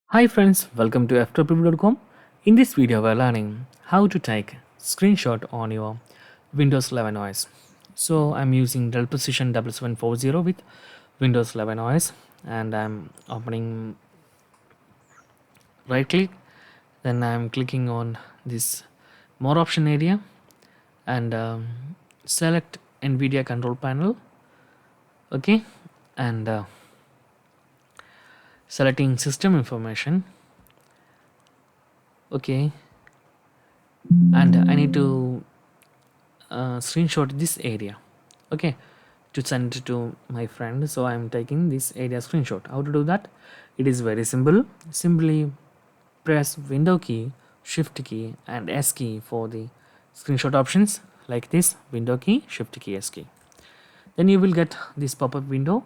Hi friends, welcome to Ftopreview.com. In this video, we're learning how to take screenshot on your Windows 11 OS. So I'm using Dell Precision 7740 with Windows 11 OS, and I'm opening right click, then I'm clicking on this more option area and select NVIDIA control panel. Okay, and selecting system information. Okay, and I need to screenshot this area, okay, to send it to my friend. So I'm taking this area screenshot. How to do that? It is very simple. Simply press window key, shift key and S key for the screenshot options, like this: window key, shift key, S key. Then you will get this pop-up window.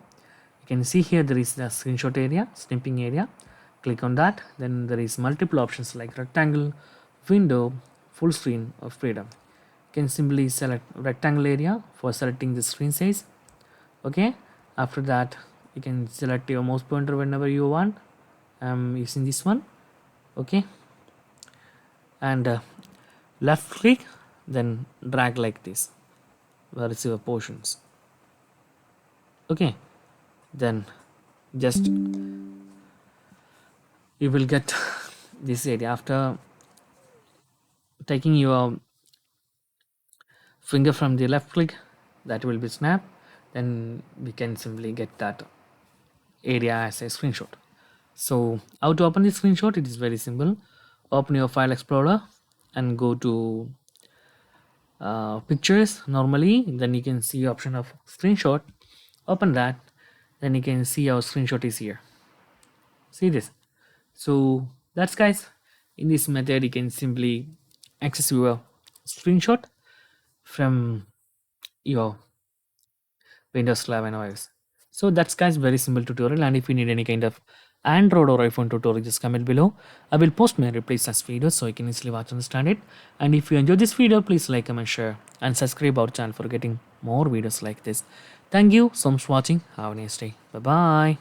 You can see here there is the screenshot area, snipping area. Click on that. Then there is multiple options like rectangle, window, full screen or freedom. You can simply select rectangle area for selecting the screen size. Okay, after that you can select your mouse pointer whenever you want. I'm using this one. Okay, and left click, then drag like this where it's your portions. Okay, then just you will get this area. After taking your finger from the left click, that will be snap, then we can simply get that area as a screenshot. So how to open this screenshot? It is very simple. Open your file explorer and go to pictures normally. Then you can see option of screenshot. Open that. Then you can see our screenshot is here. See this? So that's, guys. In this method you can simply access your screenshot from your Windows 11 OS. So that's, guys, very simple tutorial. And if you need any kind of Android or iPhone tutorial, just comment below. I will post my replays as videos so you can easily watch and understand it. And if you enjoyed this video, please like, comment, share and subscribe our channel for getting more videos like this. Thank you so much for watching. Have a nice day. Bye bye.